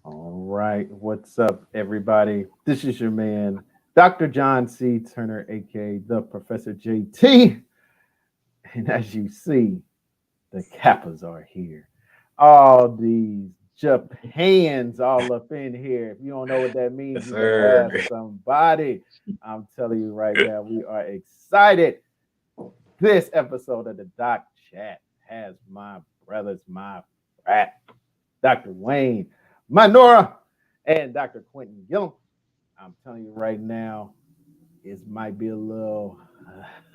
All right, what's up, everybody? This is your man, Dr. John C. Turner, aka the Professor JT. And as you see, the Kappas are here. All these Japans all up in here. If you don't know what that means, Yes, you better sir. ask somebody. I'm telling you right now, we are excited. This episode of the Doc Chat has my brothers, my frat, Dr. Wayne, Manora, and Dr. Quentin Gillum. I'm telling you right now, it might be a little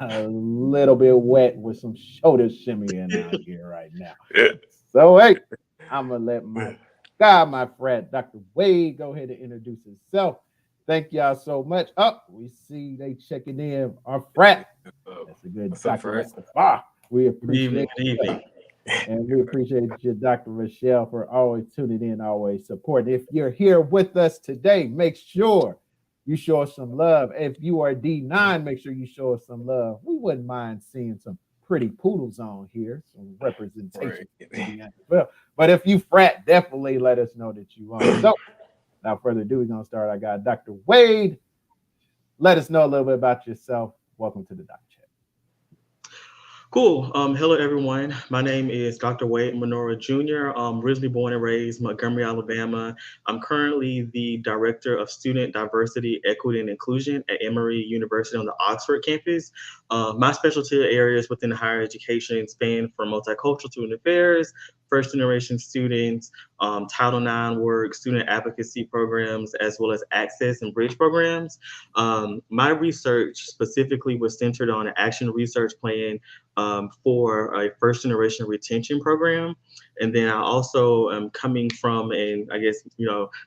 bit wet with some shoulder shimmying out here right now. So hey, I'm gonna let my guy, my friend, Dr. Wade, go ahead and introduce himself. Thank y'all so much. We see they checking in. Our frat. That's a good What's up, Dr. first? Mustafa. We Good evening. appreciate Good evening. and we appreciate you, Dr. Rochelle, for always tuning in, always supporting. If you're here with us today, make sure you show us some love. If you are D9, make sure you show us some love. We wouldn't mind seeing some pretty poodles on here, some representation Right. as well. But if you frat, definitely let us know that you are. So, without further ado, we're going to start. I got Dr. Wade. Let us know a little bit about yourself. Welcome to the Doc Chat. Cool. Hello, everyone. My name is Dr. Wade Manora Jr. Originally born and raised Montgomery, Alabama. I'm currently the Director of Student Diversity, Equity, and Inclusion at Emory University on the Oxford campus. My specialty areas within higher education span from multicultural student affairs, first generation students, Title IX work, student advocacy programs, as well as access and bridge programs. My research specifically was centered on an action research plan for a first generation retention program. And then I also am coming from, and I guess,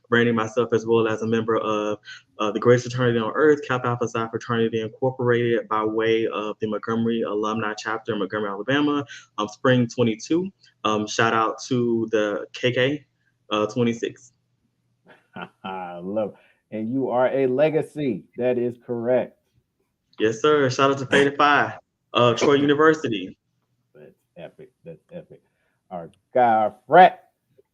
branding myself as well as a member of the greatest fraternity on earth, Kappa Alpha Psi Fraternity Incorporated, by way of the Montgomery Alumni Chapter in Montgomery, Alabama, Spring 22. Shout out to the KK 26. I love it. And you are a legacy. That is correct. Yes, sir. Shout out to Faded Five, Troy University. That's epic. That's epic. Our guy, our frat,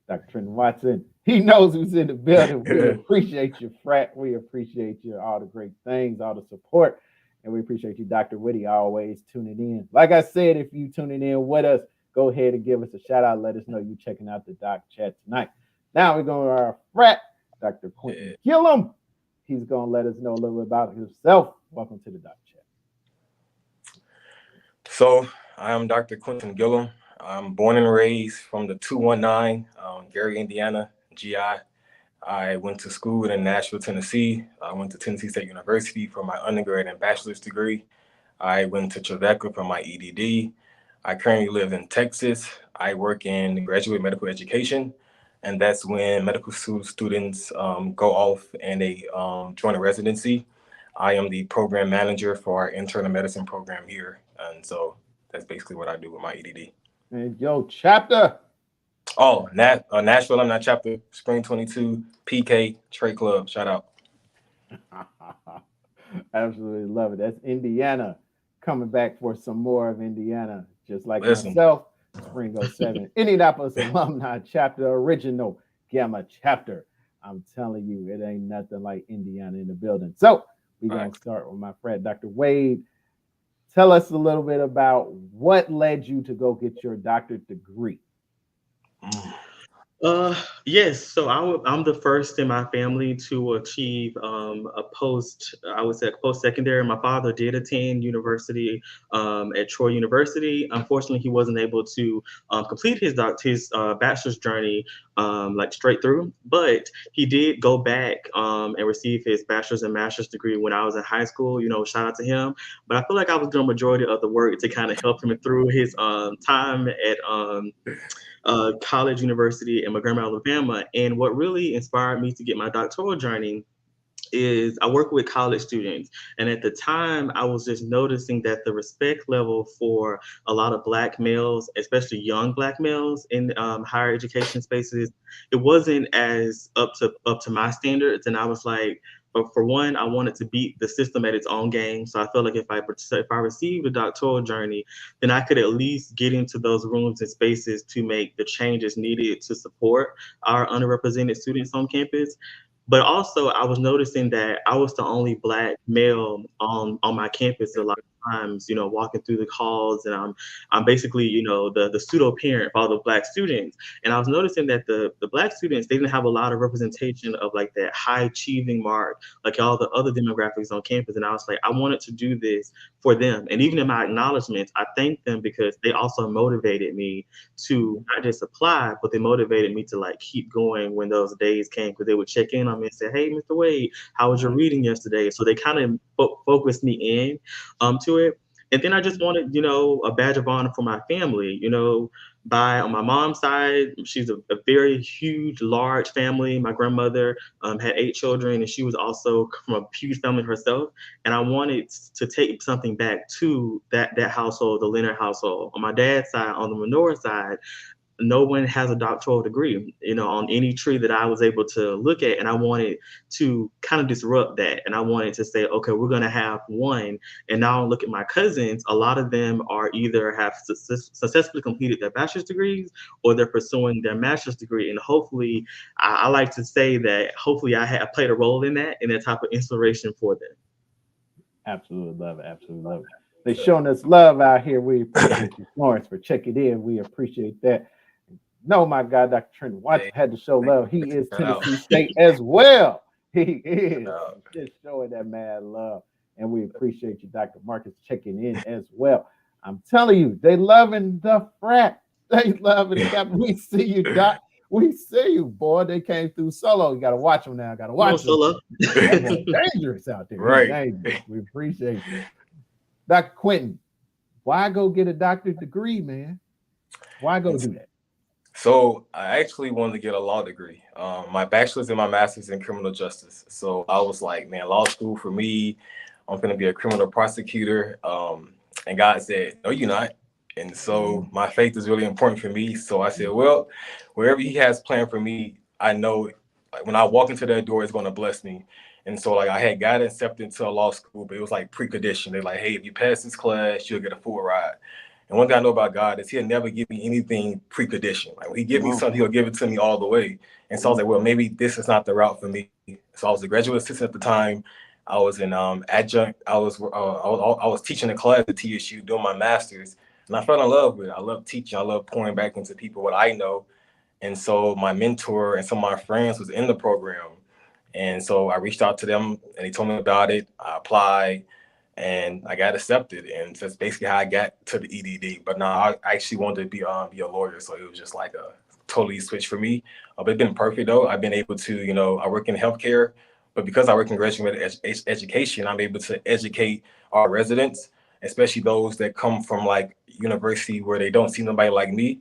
Dr. Trenton Watson. He knows who's in the building. We appreciate you, frat. We appreciate you, all the great things, all the support. And we appreciate you, Dr. Whitty, always tuning in. Like I said, if you tuning in with us, go ahead and give us a shout out. Let us know you checking out the Doc Chat tonight. Now we're going to our frat, Dr. Quentin Gillum. He's going to let us know a little bit about himself. Welcome to the Doc Chat. So, I'm Dr. Quentin Gillum. I'm born and raised from the 219, Gary, Indiana, GI. I went to school in Nashville, Tennessee. I went to Tennessee State University for my undergrad and bachelor's degree. I went to Trevecca for my EDD. I currently live in Texas. I work in graduate medical education, and that's when medical students go off and they join a residency. I am the program manager for our internal medicine program here, and so that's basically what I do with my EDD. And yo, chapter. Oh, Nashville Alumni Chapter, Spring 22, PK, Trade Club, shout out. Absolutely love it. That's Indiana coming back for some more of Indiana, just like Listen. myself. Spring 07, Indianapolis Alumni Chapter, original Gamma Chapter. I'm telling you, it ain't nothing like Indiana in the building. So we're going to start with my friend, Dr. Wade. Tell us a little bit about what led you to go get your doctorate degree. Yes. So I'm the first in my family to achieve I would say a post secondary. My father did attend university at Troy University. Unfortunately, he wasn't able to complete his bachelor's journey like straight through, but he did go back and receive his bachelor's and master's degree when I was in high school. Shout out to him. But I feel like I was doing majority of the work to kind of help him through his time at college university in Montgomery, Alabama. And what really inspired me to get my doctoral journey is I work with college students. And at the time, I was just noticing that the respect level for a lot of Black males, especially young Black males in higher education spaces, it wasn't as up to my standards. And I was like, for one, I wanted to beat the system at its own game. So I felt like if I received a doctoral journey, then I could at least get into those rooms and spaces to make the changes needed to support our underrepresented students on campus. But also, I was noticing that I was the only Black male on my campus a lot of times, walking through the halls, and I'm basically, the pseudo parent for all the Black students. And I was noticing that the Black students, they didn't have a lot of representation of like that high achieving mark, like all the other demographics on campus. And I was like, I wanted to do this for them. And even in my acknowledgments, I thanked them because they also motivated me to not just apply, but they motivated me to like keep going when those days came, because they would check in on me and say, "Hey, Mr. Wade, how was your reading yesterday?" So they kind of focused me in to it. And then I just wanted, a badge of honor for my family. On my mom's side, she's a very huge, large family. My grandmother had 8 children, and she was also from a huge family herself. And I wanted to take something back to that household, the Leonard household. On my dad's side, on the Manora side, no one has a doctoral degree, on any tree that I was able to look at. And I wanted to kind of disrupt that. And I wanted to say, okay, we're going to have one. And now look at my cousins. A lot of them are either have successfully completed their bachelor's degrees, or they're pursuing their master's degree. And hopefully, I like to say that hopefully I played a role in that type of inspiration for them. Absolutely love it. Absolutely love it. They're showing us love out here. We appreciate you, Florence, for checking in. We appreciate that. No, my God, Dr. Trent Watson had to show love. He is Tennessee State as well. He is just showing that mad love. And we appreciate you, Dr. Marcus, checking in as well. I'm telling you, they loving the frat. They loving it. We see you, Doc. We see you, boy. They came through solo. You got to watch them now. Got to watch them. Solo. Dangerous out there. Right. We appreciate you. Dr. Quentin, why go get a doctorate degree, man? Why go do that? So I actually wanted to get a law degree. My bachelor's and my master's in criminal justice. So I was like, man, law school for me, I'm going to be a criminal prosecutor. And God said, no, you're not. And so my faith is really important for me. So I said, well, wherever he has planned for me, I know like, when I walk into that door, it's going to bless me. And so like I had got accepted into a law school, but it was like pre-conditioned. They're like, hey, if you pass this class, you'll get a full ride. And one thing I know about God is he'll never give me anything pre-conditioned. Like when he give me something, he'll give it to me all the way. And so I was like, well, maybe this is not the route for me. So I was a graduate assistant at the time. I was in adjunct. I was teaching a class at TSU doing my master's, and I fell in love with it. I love teaching. I love pouring back into people what I know. And so my mentor and some of my friends was in the program. And so I reached out to them and they told me about it. I applied and I got accepted. And that's basically how I got to the EDD. But now I actually wanted to be a lawyer. So it was just like a totally switch for me. But it's been perfect though. I've been able to, I work in healthcare, but because I work in graduate education, I'm able to educate our residents, especially those that come from like university where they don't see nobody like me.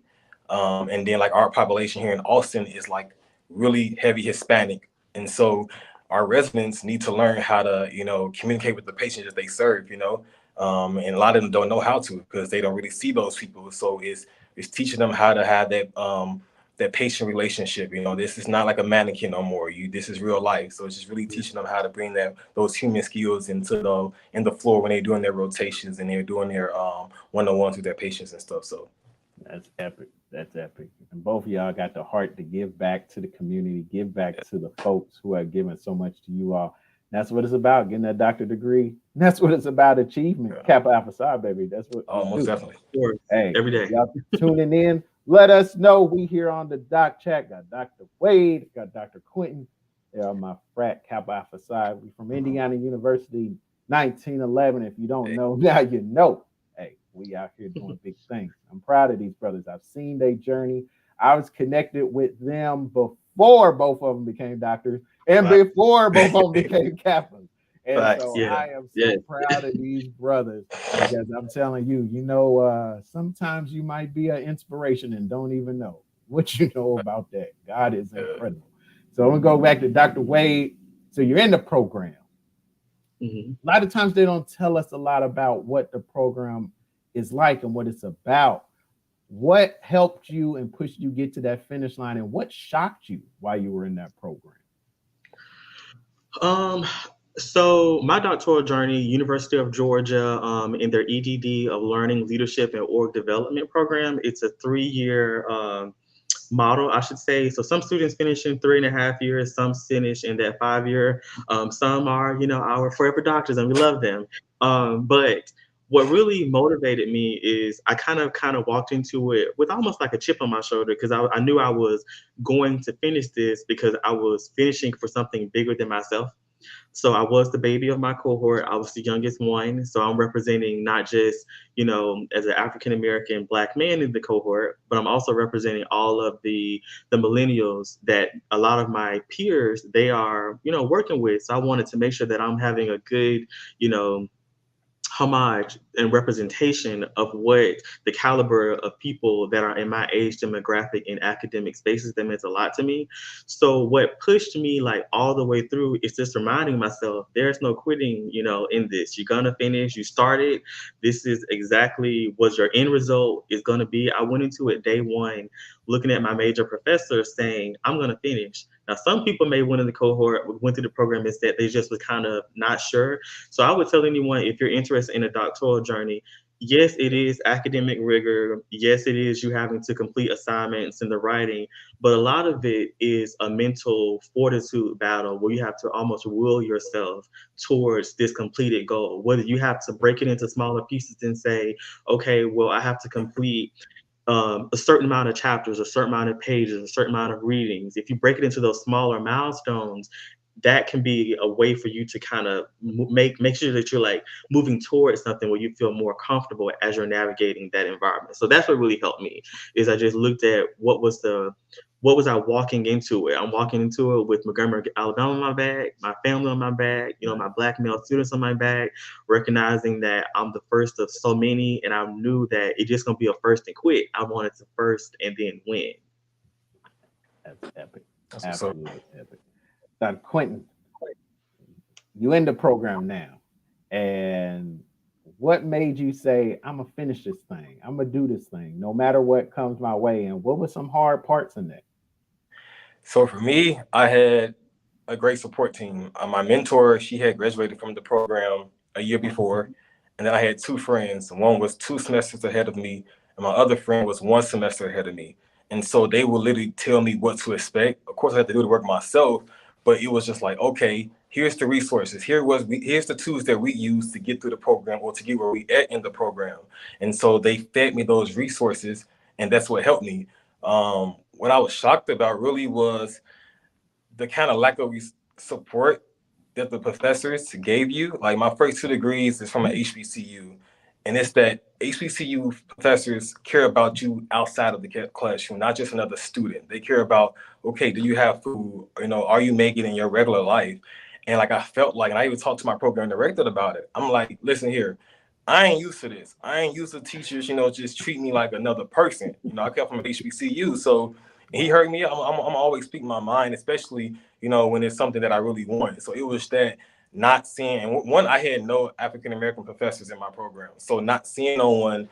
And then like our population here in Austin is like really heavy Hispanic. And so our residents need to learn how to, communicate with the patients that they serve, and a lot of them don't know how to because they don't really see those people. So it's teaching them how to have that patient relationship. This is not like a mannequin no more. This is real life. So it's just really teaching them how to bring those human skills in the floor when they're doing their rotations and they're doing their one-on-ones with their patients and stuff. So that's epic. That's epic. And both of y'all got the heart to give back to the community, give back to the folks who are giving so much to you all. That's what it's about, getting that doctorate degree. That's what it's about, achievement. Yeah. Kappa Alpha Psi, baby. That's what most definitely. Hey, every day. Y'all tuning in. Let us know. We here on the Doc Chat. Got Dr. Wade, got Dr. Quentin. They are my frat, Kappa Alpha Psi. We from Indiana University, 1911. If you don't know, now you know. Hey, we out here doing big things. I'm proud of these brothers. I've seen their journey. I was connected with them before both of them became doctors and before both of them became Kappas. And so I am so proud of these brothers because I'm telling you, sometimes you might be an inspiration and don't even know what you know about that. God is incredible. So I'm going to go back to Dr. Wade. So you're in the program. Mm-hmm. A lot of times they don't tell us a lot about what the program is like and what it's about. What helped you and pushed you get to that finish line, and what shocked you while you were in that program? Um, so my doctoral journey, University of Georgia, in their EDD of Learning, Leadership, and Org Development program. It's a 3-year model, I should say. So some students finish in 3.5 years, some finish in that 5 year. Some are, our forever doctors, and we love them. But what really motivated me is I kind of walked into it with almost like a chip on my shoulder because I knew I was going to finish this because I was finishing for something bigger than myself. So I was the baby of my cohort. I was the youngest one. So I'm representing not just, as an African American Black man in the cohort, but I'm also representing all of the millennials that a lot of my peers they are, working with. So I wanted to make sure that I'm having a good, you know, homage and representation of what the caliber of people that are in my age demographic in academic spaces that meant a lot to me. So what pushed me like all the way through is just reminding myself there's no quitting, in this. You're gonna finish, you started. This is exactly what your end result is gonna be. I went into it day one looking at my major professor saying, I'm gonna finish. Now some people may went in the cohort, went through the program and said they just was kind of not sure. So I would tell anyone if you're interested in a doctoral journey, yes, it is academic rigor. Yes, it is you having to complete assignments and the writing, but a lot of it is a mental fortitude battle where you have to almost will yourself towards this completed goal. Whether you have to break it into smaller pieces and say, okay, well, I have to complete a certain amount of chapters, a certain amount of pages, a certain amount of readings. If you break it into those smaller milestones, that can be a way for you to kind of make sure that you're like moving towards something where you feel more comfortable as you're navigating that environment. So that's what really helped me is I just looked at what was I walking into it. I'm walking into it with Montgomery, Alabama on my bag, my family on my bag, my Black male students on my bag, recognizing that I'm the first of so many, and I knew that it's just gonna be a first and quit. I wanted to first and then win. That's epic. That's what's up. Absolutely epic. Dr. Quentin, you in the program now. And what made you say, I'm gonna finish this thing? I'm gonna do this thing no matter what comes my way. And what were some hard parts in that? So for me, I had a great support team. My mentor, she had graduated from the program a year before, and then I had two friends. One was 2 semesters ahead of me, and my other friend was 1 semester ahead of me. And so they would literally tell me what to expect. Of course, I had to do the work myself, but it was just like, okay, here's the resources. Here's the tools that we use to get through the program or to get where we at in the program. And so they fed me those resources, and that's what helped me. What I was shocked about really was the kind of lack of support that the professors gave you. Like my first 2 degrees is from an HBCU, and it's that HBCU professors care about you outside of the classroom, not just another student. They care about, okay, do you have food? Are you making it in your regular life? And like I felt like, and I even talked to my program director about it. I'm like, listen here, I ain't used to this. I ain't used to teachers, just treat me like another person. I come from an HBCU, so he heard me. I'm always speaking my mind, especially when it's something that I really want. So it was that not seeing, and one, I had no African American professors in my program, so not seeing no one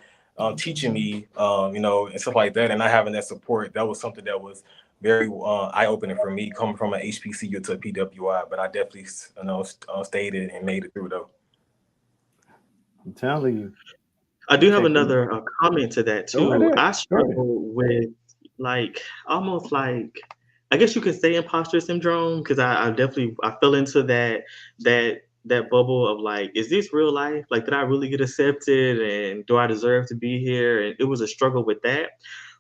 teaching me, and stuff like that, and not having that support, that was something that was very eye opening for me, coming from an HBCU to a PWI. But I definitely, stayed in and made it through though. I'm telling you, I you do have taking another comment to that go right too. ahead. I Go ahead. struggle with like almost like I guess you could say imposter syndrome because I definitely I fell into that bubble of like, is this real life? Like, did I really get accepted? And do I deserve to be here? And it was a struggle with that.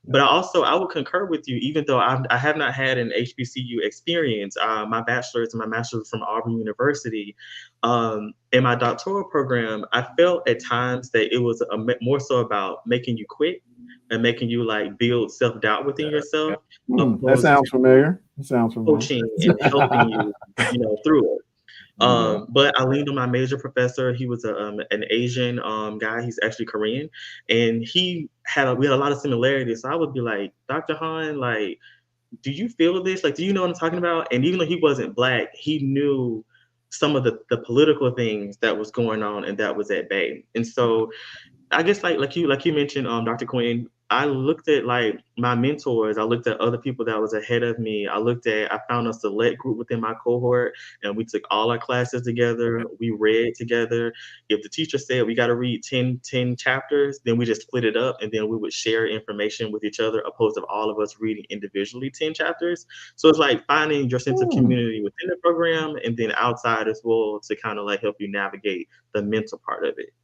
But I would concur with you, even though I have not had an HBCU experience. My bachelor's and my master's from Auburn University. In my doctoral program, I felt at times that it was more so about making you quit and making you like build self doubt within Yeah, yeah. yourself, That opposed sounds familiar. That sounds to familiar. coaching and helping you, through it. Yeah. But I leaned on my major professor. He was an Asian guy. He's actually Korean, and we had a lot of similarities. So I would be like, Dr. Han, like, do you feel this? Like, do you know what I'm talking about? And even though he wasn't Black, he knew some of the political things that was going on and that was at bay. And so I guess like you mentioned, Dr. Quinn, I looked at like my mentors. I looked at other people that was ahead of me. I found a select group within my cohort, and we took all our classes together. We read together. If the teacher said we got to read 10 chapters, then we just split it up, and then we would share information with each other, opposed to all of us reading individually 10 chapters. So it's like finding your sense of community within the program, and then outside as well, to kind of like help you navigate the mental part of it.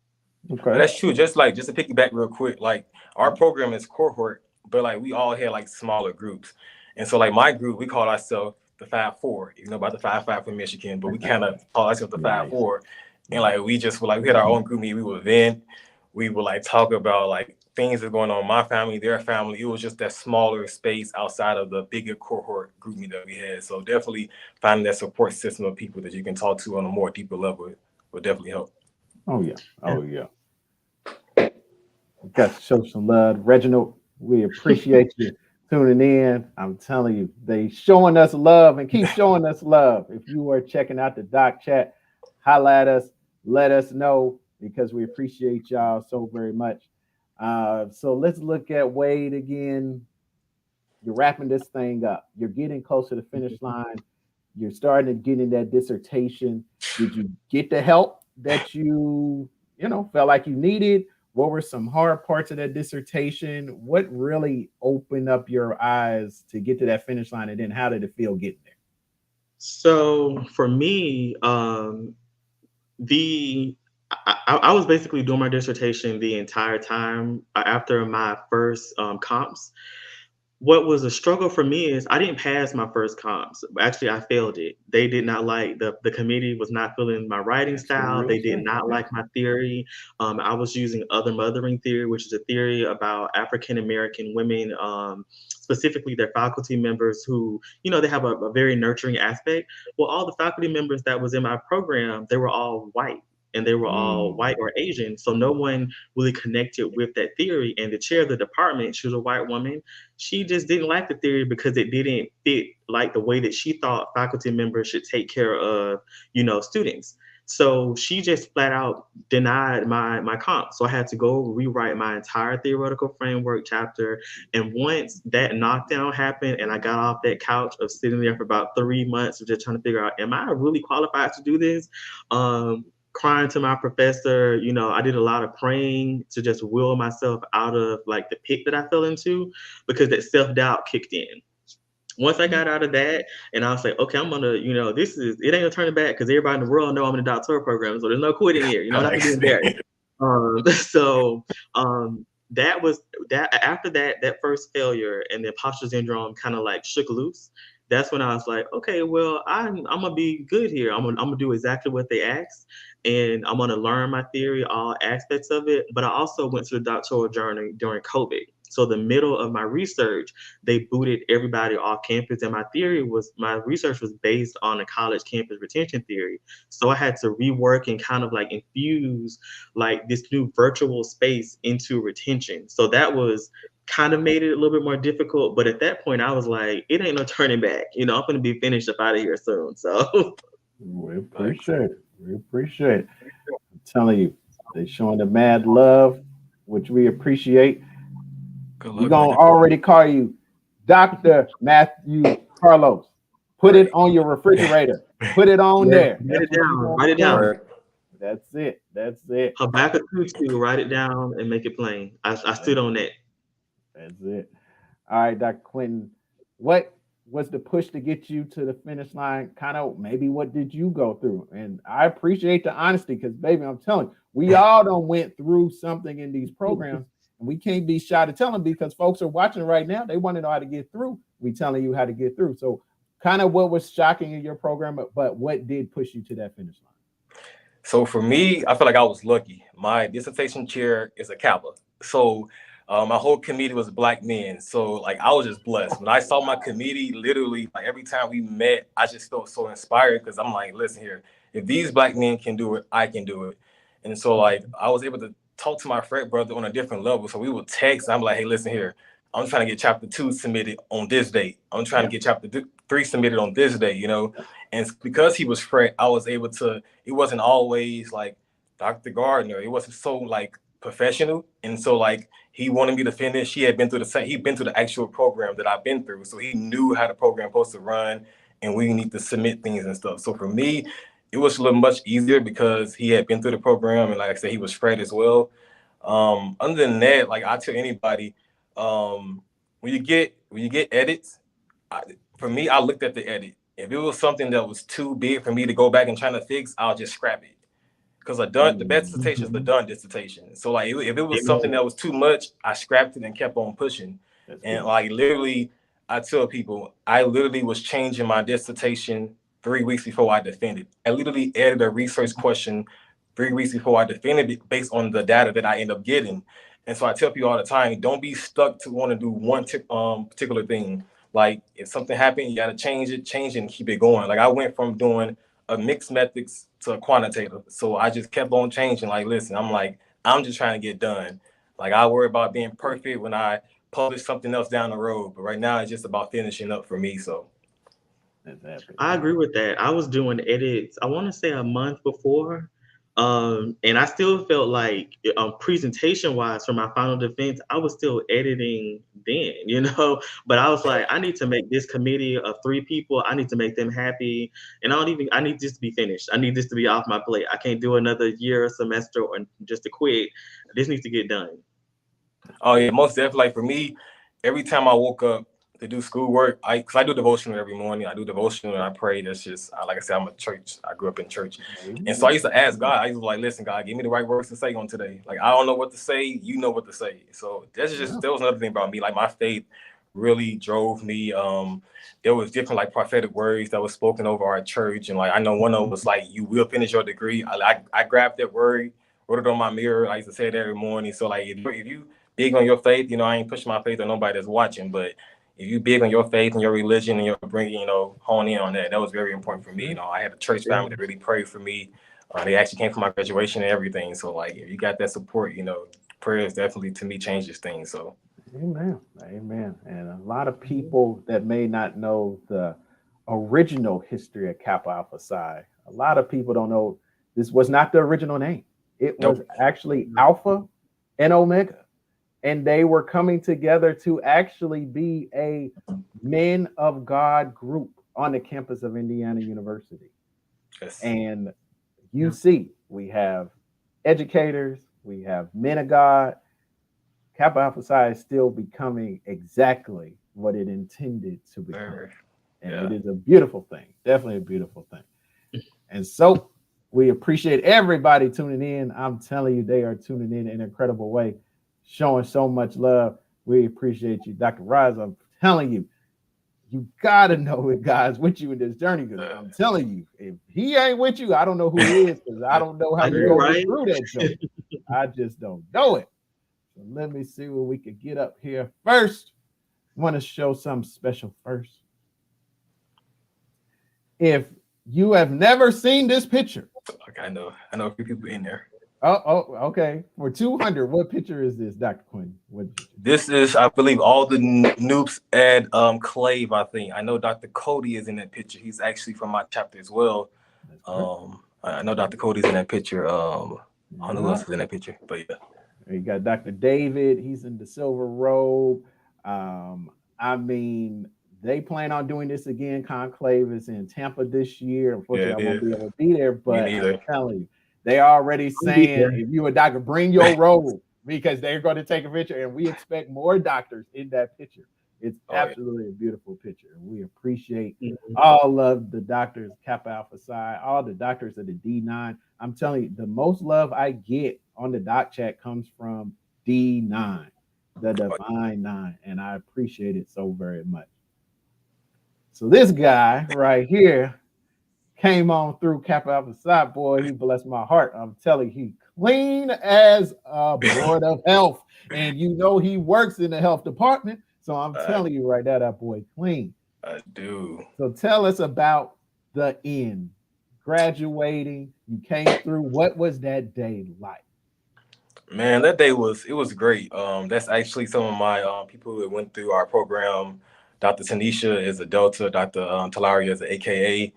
Okay. That's true. Just to piggyback real quick, like our program is cohort, but like we all had like smaller groups. And so like my group, we call ourselves the 5-4, you know about the 5-5 from Michigan, but we kind of call ourselves the 5-4. And like we just were like, we had our own group meeting, we would vent, we would like talk about like things that are going on in my family, their family. It was just that smaller space outside of the bigger cohort group meeting that we had. So definitely finding that support system of people that you can talk to on a more deeper level would definitely help. Oh yeah. Oh yeah. We got to show some love. Reginald, we appreciate you tuning in. I'm telling you, they showing us love and keep showing us love. If you are checking out the doc chat, highlight us, let us know, because we appreciate y'all so very much. So let's look at Wade again. You're wrapping this thing up. You're getting close to the finish line. You're starting to get in that dissertation. Did you get the help that you felt like you needed? What were some hard parts of that dissertation? What really opened up your eyes to get to that finish line? And then how did it feel getting there? So for me, I was basically doing my dissertation the entire time after my first comps. What was a struggle for me is I didn't pass my first comps. Actually, I failed it. They did not like the committee was not feeling my writing style. They did not like my theory. I was using other mothering theory, which is a theory about African American women, specifically their faculty members who, they have a very nurturing aspect. Well, all the faculty members that was in my program, they were all white. And they were all white or Asian. So no one really connected with that theory. And the chair of the department, she was a white woman. She just didn't like the theory because it didn't fit like the way that she thought faculty members should take care of, students. So she just flat out denied my comp. So I had to go rewrite my entire theoretical framework chapter. And once that knockdown happened and I got off that couch of sitting there for about 3 months of just trying to figure out, am I really qualified to do this? Crying to my professor, I did a lot of praying to just will myself out of like the pit that I fell into, because that self-doubt kicked in. Once I got out of that and I was like, okay, I'm gonna, it ain't no turning back, because everybody in the world know I'm in a doctoral program, so there's no quitting here. I'm not gonna be embarrassed. That was that. After that first failure and the imposter syndrome kind of like shook loose. That's when I was like, okay, well, I'm gonna be good here. I'm gonna do exactly what they asked, and I'm gonna learn my theory, all aspects of it. But I also went to the doctoral journey during COVID. So the middle of my research, they booted everybody off campus, and my research was based on a college campus retention theory. So I had to rework and kind of like infuse like this new virtual space into retention. So that was kind of made it a little bit more difficult. But at that point, I was like, it ain't no turning back. I'm going to be finished up out of here soon. So we appreciate it. We appreciate it. I'm telling you, they're showing the mad love, which we appreciate. We're going to already call you Dr. Matthew Carlos. Put it on your refrigerator. Put it on there. Write it down. Write it down. That's it. That's it. Habakkuk 2:2, write it down and make it plain. I stood on that. That's it. All right, Dr. Quentin, what was the push to get you to the finish line? Kind of maybe what did you go through? And I appreciate the honesty, because, baby, I'm telling you, we all done went through something in these programs, and we can't be shy to tell them, because folks are watching right now. They want to know how to get through. We telling you how to get through. So kind of what was shocking in your program, but what did push you to that finish line? So for me, I feel like I was lucky. My dissertation chair is a Kappa. So my whole committee was Black men. So like I was just blessed. When I saw my committee, literally like every time we met, I just felt so inspired, because I'm like, listen here, if these Black men can do it, I can do it. And so like I was able to talk to my frat brother on a different level. So we would text. I'm like, hey, listen here, I'm trying to get chapter 2 submitted on this date. I'm trying to get chapter 3 submitted on this day, And because he was frat, I was able to, it wasn't always like Dr. Gardner. It wasn't so like professional, and so like he wanted me to finish. He'd been through the actual program that I've been through, so he knew how the program supposed to run, and we need to submit things and stuff. So for me, it was a little much easier because he had been through the program, and like I said, he was Fred as well. Other than that, like I tell anybody, when you get edits, for me, I looked at the edit. If it was something that was too big for me to go back and try to fix, I'll just scrap it. Because the best dissertation is the done dissertation. So like if it was something that was too much, I scrapped it and kept on pushing. And like literally, I tell people, I literally was changing my dissertation 3 weeks before I defended. I literally added a research question 3 weeks before I defended it based on the data that I end up getting. And so I tell people all the time, don't be stuck to want to do one particular thing. Like if something happened, you got to change it and keep it going. Like I went from doing a mixed methods to a quantitative. So I just kept on changing. Like, listen, I'm just trying to get done. Like I worry about being perfect when I publish something else down the road. But right now it's just about finishing up for me. So I agree with that. I was doing edits, I want to say a month before. And I still felt like presentation wise for my final defense, I was still editing then, but I was like, I need to make this committee of 3 people. I need to make them happy. And I need this to be finished. I need this to be off my plate. I can't do another year or semester or just to quit. This needs to get done. Oh yeah, most definitely. Like for me, every time I woke up to do schoolwork, because I do devotional every morning. I do devotional and I pray. That's just like I said, I'm a church. I grew up in church, and so I used to ask God. I used to like, listen, God, give me the right words to say on today. Like I don't know what to say, you know what to say. So that was another thing about me. Like my faith really drove me. There was different like prophetic words that was spoken over our church, and like I know one of them was like, "You will finish your degree." I grabbed that word, wrote it on my mirror. I used to say it every morning. So like if you big on your faith, I ain't pushing my faith on nobody that's watching, but if you big on your faith and your religion and your bringing, hone in on that. That was very important for me. I had a church family that really prayed for me. They actually came for my graduation and everything. So like, if you got that support, prayers definitely to me changes things. So. Amen. And a lot of people that may not know the original history of Kappa Alpha Psi, a lot of people don't know this was not the original name. It was actually Alpha and Omega. And they were coming together to actually be a men of God group on the campus of Indiana University. Yes. And you see, we have educators, we have men of God. Kappa Alpha Psi is still becoming exactly what it intended to become. And it is a beautiful thing, definitely a beautiful thing. And so we appreciate everybody tuning in. I'm telling you, they are tuning in an incredible way, showing so much love. We appreciate you, Dr. Rise. I'm telling you, you gotta know if God's with you in this journey. Because I'm telling you, if he ain't with you, I don't know who he is, because I don't know how you're gonna get through that joke. I just don't know it. So let me see what we could get up here first. Want to show something special first. If you have never seen this picture, okay, I know a few people in there. Oh, okay. For 200, what picture is this, Dr. Quinn? This is, I believe, all the noobs at Clave, I think. I know Dr. Cody is in that picture. He's actually from my chapter as well. I know Dr. Cody's in that picture. I don't know who else is in that picture, but yeah. You got Dr. David. He's in the silver robe. I mean, they plan on doing this again. Conclave is in Tampa this year. Unfortunately, I won't be able to be there, but I'm telling you, they already saying if you a doctor, bring your robe, because they're going to take a picture, and we expect more doctors in that picture. It's absolutely a beautiful picture. And we appreciate all of the doctors, Kappa Alpha Psi, all the doctors of the D9. I'm telling you, the most love I get on the doc chat comes from D9, the Divine Nine, and I appreciate it so very much. So this guy right here came on through Kappa Alpha Psi. Boy, he blessed my heart. I'm telling you, he clean as a board of health. And he works in the health department. So I'm telling you right now, that boy clean. I do. So tell us about the end. Graduating, you came through. What was that day like? Man, that day was great. That's actually some of my people that went through our program. Dr. Tanisha is a Delta, Dr. Talaria is an AKA.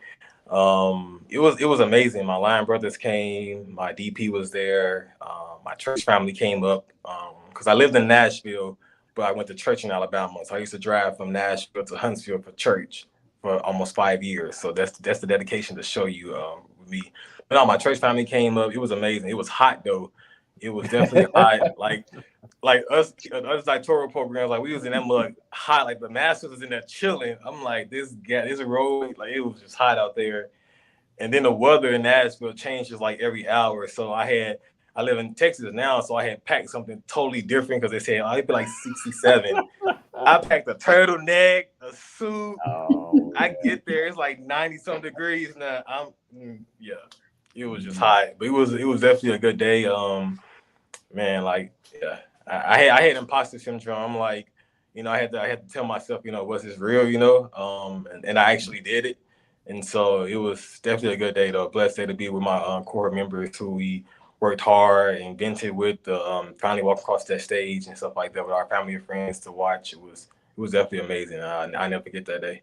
It was amazing. My Lion brothers came, my DP was there, my church family came up because I lived in Nashville, but I went to church in Alabama. So I used to drive from Nashville to Huntsville for church for almost 5 years. So that's the dedication to show you with me. But no, my church family came up. It was amazing. It was hot though. It was definitely hot. Like us doctoral programs, like we was in that mug hot, like the masters was in there chilling. I'm like, this road, like it was just hot out there. And then the weather in Nashville changes like every hour. So I live in Texas now, so I had packed something totally different because they said, oh, it'd be like 67. I packed a turtleneck, a suit. Oh, I get there, it's like 90 some degrees now. Yeah, it was just hot, but it was definitely a good day. Man, like, yeah, I had imposter syndrome. I'm like, I had to tell myself, was this real, and I actually did it. And so it was definitely a good day, though. Blessed day to be with my core members who we worked hard and vented with, finally walk across that stage and stuff like that with our family and friends to watch. It was definitely amazing. I never forget that day.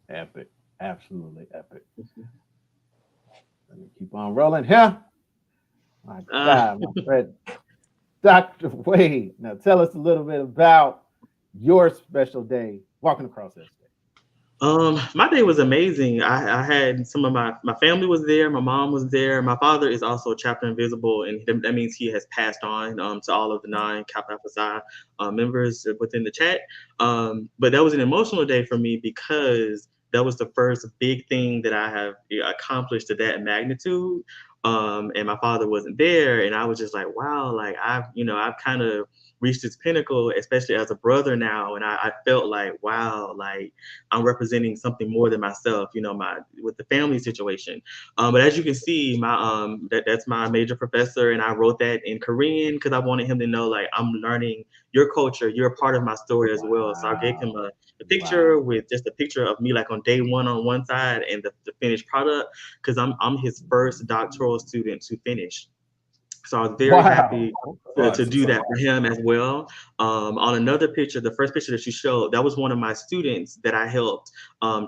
epic. Absolutely epic. Let me keep on rolling here. My God, my friend, Dr. Wade. Now tell us a little bit about your special day walking across that stage. My day was amazing. I had some of my family was there. My mom was there. My father is also chapter invisible, and that means he has passed on to all of the 9 Kappa Alpha Psi members within the chat. But that was an emotional day for me because that was the first big thing that I have accomplished to that magnitude. And my father wasn't there, and I was just like, wow, like I've kind of reached its pinnacle, especially as a brother now, and I felt like, wow, like I'm representing something more than myself, my with the family situation. But as you can see, my that's my major professor, and I wrote that in Korean because I wanted him to know, like, I'm learning your culture, you're a part of my story as well. So I gave him a picture with just a picture of me like on day one on one side and the finished product because I'm his first doctoral student to finish. So I was very happy to do that for him as well. On another picture, the first picture that you showed, that was one of my students that I helped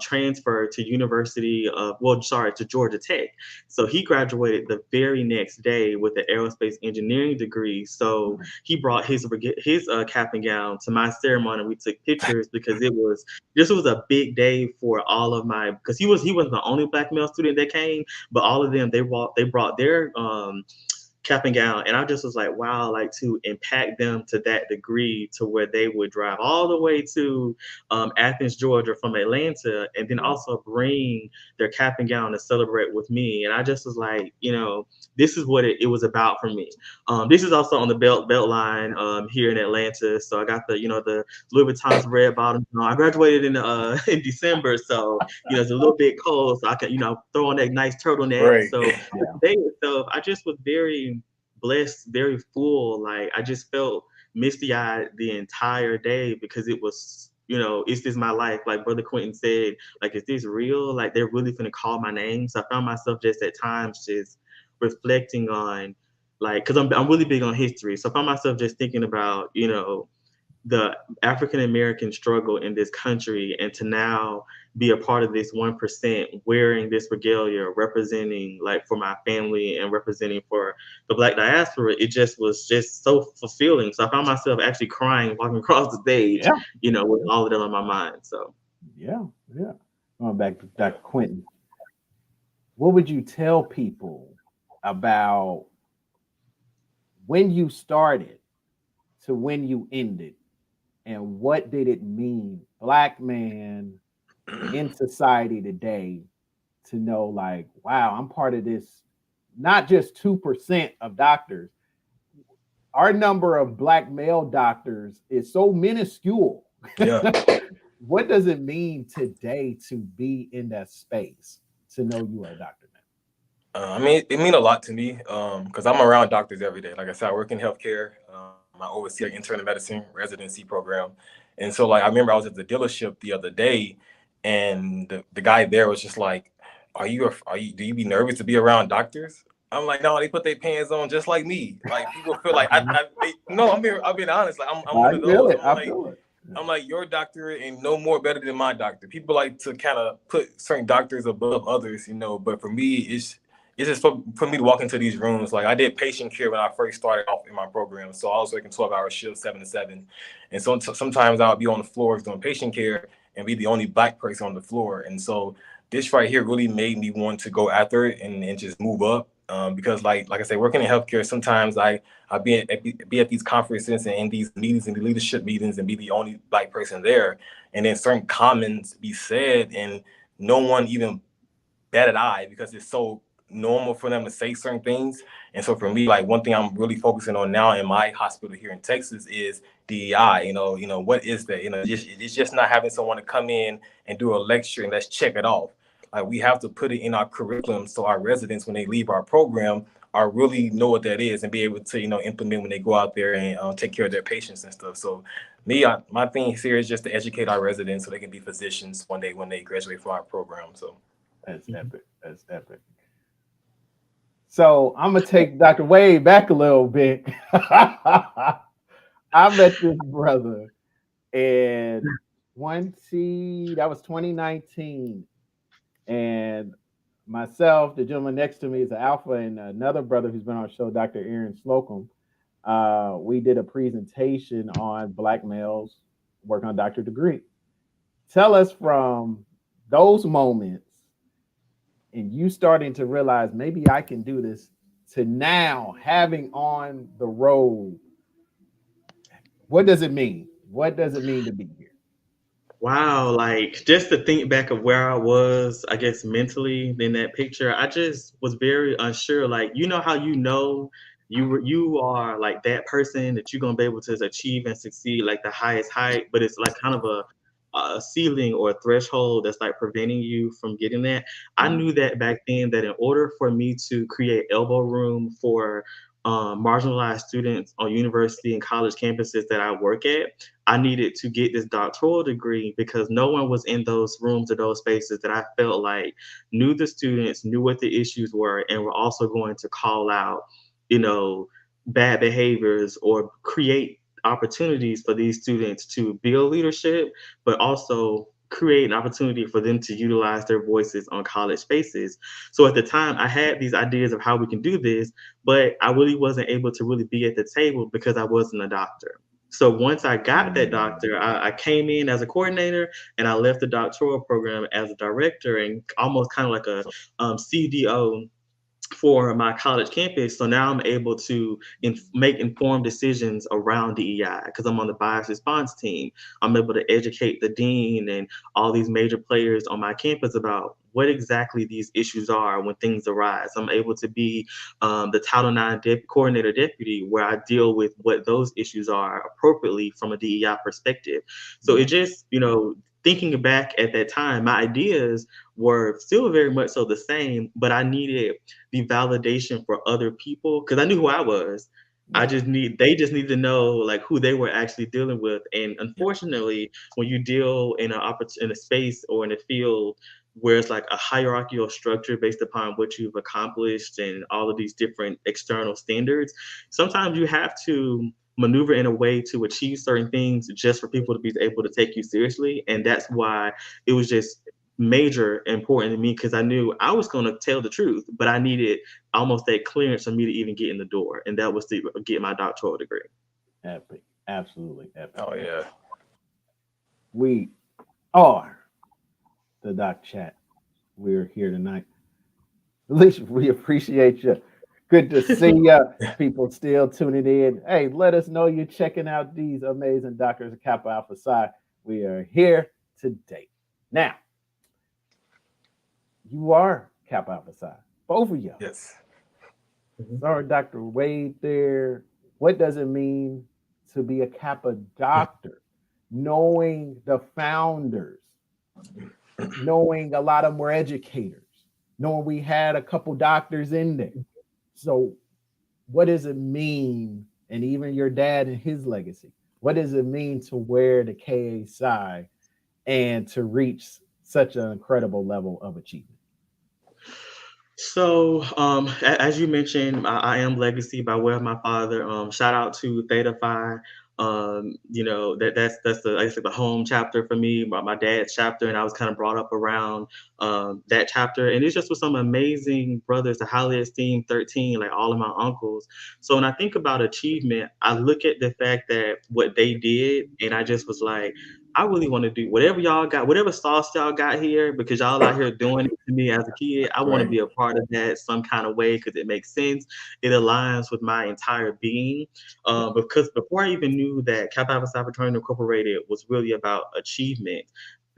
transfer to to Georgia Tech. So he graduated the very next day with an aerospace engineering degree. So he brought his cap and gown to my ceremony. We took pictures because this was a big day for all of because he wasn't the only black male student that came, but all of them, they brought their cap and gown, and I just was like, wow, like to impact them to that degree to where they would drive all the way to Athens, Georgia from Atlanta, and then also bring their cap and gown to celebrate with me. And I just was like, this is what it was about for me. This is also on the belt line here in Atlanta. So I got the Louis Vuitton's red bottom. I graduated in in December, so it's a little bit cold, so I can throw on that nice turtleneck. Right. So the day itself, I just was very blessed, very full. Like I just felt misty eyed the entire day because it was, is this my life? Like Brother Quentin said, like, is this real? Like they're really gonna call my name. So I found myself just at times just reflecting on, like, because I'm really big on history. So I found myself just thinking about, the African American struggle in this country, and to now be a part of this 1% wearing this regalia, representing like for my family and representing for the Black diaspora, it just was just so fulfilling. So I found myself actually crying walking across the stage, with all of that on my mind. So yeah. Going back to Dr. Quentin, what would you tell people about when you started to when you ended? And what did it mean, Black man in society today, to know, like, wow, I'm part of this, not just 2% of doctors. Our number of Black male doctors is so minuscule. Yeah. What does it mean today to be in that space, to know you are a doctor now? I mean, it means a lot to me because I'm around doctors every day. Like I said, I work in healthcare. I oversee an internal medicine residency program. And so, like, I remember I was at the dealership the other day, and the guy there was just like, do you be nervous to be around doctors? I'm like, no, they put their pants on just like me. Like, people feel like, no, I'm being honest. Like, I'm one of those. I feel it. I'm like, your doctor ain't no more better than my doctor. People like to kind of put certain doctors above others, but for me, it's just for me to walk into these rooms. Like I did patient care when I first started off in my program, so I was working 12-hour shifts, 7 to 7, and so sometimes I'll be on the floors doing patient care and be the only Black person on the floor, and so this right here really made me want to go after it and just move up. Because like I said, working in healthcare, sometimes I be at these conferences and in these meetings and the leadership meetings and be the only Black person there, and then certain comments be said and no one even batted eye because it's so normal for them to say certain things. And so for me, like one thing I'm really focusing on now in my hospital here in Texas is DEI. What is that? It's just not having someone to come in and do a lecture and let's check it off. Like we have to put it in our curriculum so our residents, when they leave our program, are really know what that is and be able to implement when they go out there and take care of their patients and stuff. So my thing here is just to educate our residents so they can be physicians one day when they graduate from our program. So that's epic. That's epic. So I'm gonna take Dr. Wade back a little bit. I met this brother, and that was 2019, and myself, the gentleman next to me is an alpha, and another brother who's been on the show, Dr. Aaron Slocum. We did a presentation on Black males working on a doctorate degree. Tell us from those moments and you starting to realize maybe I can do this to now having on the road. What does it mean? What does it mean to be here? Wow, like just to think back of where I was, I guess mentally in that picture, I just was very unsure. Like, how you are like that person that you're gonna be able to achieve and succeed like the highest height, but it's like kind of a ceiling or a threshold that's like preventing you from getting that. I knew that back then that in order for me to create elbow room for marginalized students on university and college campuses that I work at, I needed to get this doctoral degree because no one was in those rooms or those spaces that I felt like knew the students, knew what the issues were, and were also going to call out, bad behaviors or create opportunities for these students to build leadership, but also create an opportunity for them to utilize their voices on college spaces. So at the time, I had these ideas of how we can do this, but I really wasn't able to really be at the table because I wasn't a doctor. So once I got that doctor, I came in as a coordinator and I left the doctoral program as a director and almost kind of like a CDO for my college campus. So now I'm able to make informed decisions around DEI because I'm on the bias response team. I'm able to educate the dean and all these major players on my campus about what exactly these issues are when things arise. I'm able to be the Title IX coordinator deputy where I deal with what those issues are appropriately from a DEI perspective. So it just, thinking back at that time, my ideas were still very much so the same, but I needed the validation for other people because I knew who I was. They just need to know like who they were actually dealing with. And unfortunately, when you deal in in a space or in a field where it's like a hierarchical structure based upon what you've accomplished and all of these different external standards, sometimes you have to maneuver in a way to achieve certain things just for people to be able to take you seriously. And that's why it was just major important to me because I knew I was going to tell the truth, but I needed almost that clearance for me to even get in the door, and that was to get my doctoral degree. Epic, absolutely epic. oh yeah. We are the Doc Chat. We're here tonight. Alicia, we appreciate you. Good to see you. People still tuning in. Hey, let us know you're checking out these amazing doctors of Kappa Alpha Psi. We are here today. Now, you are Kappa Alpha Psi, both of you. Yes. Sorry, Dr. Wade there. What does it mean to be a Kappa doctor? Knowing the founders, knowing a lot of them were educators, knowing we had a couple doctors in there. So what does it mean? And even your dad and his legacy, what does it mean to wear the KA Psi and to reach such an incredible level of achievement? So, as you mentioned, I am legacy by way of my father. Shout out to Theta Phi. You know, that's the, I guess, like the home chapter for me, my dad's chapter, and I was kind of brought up around that chapter, and it's just with some amazing brothers, the highly esteemed 13, like all of my uncles. So when I think about achievement, I look at the fact that what they did, and I just was like, I really want to do whatever y'all got, whatever sauce y'all got here, because y'all out here doing it to me as a kid. I want to Right. be a part of that some kind of way because it makes sense. It aligns with my entire being. Because before I even knew that Kappa Alpha Psi Fraternity Incorporated was really about achievement,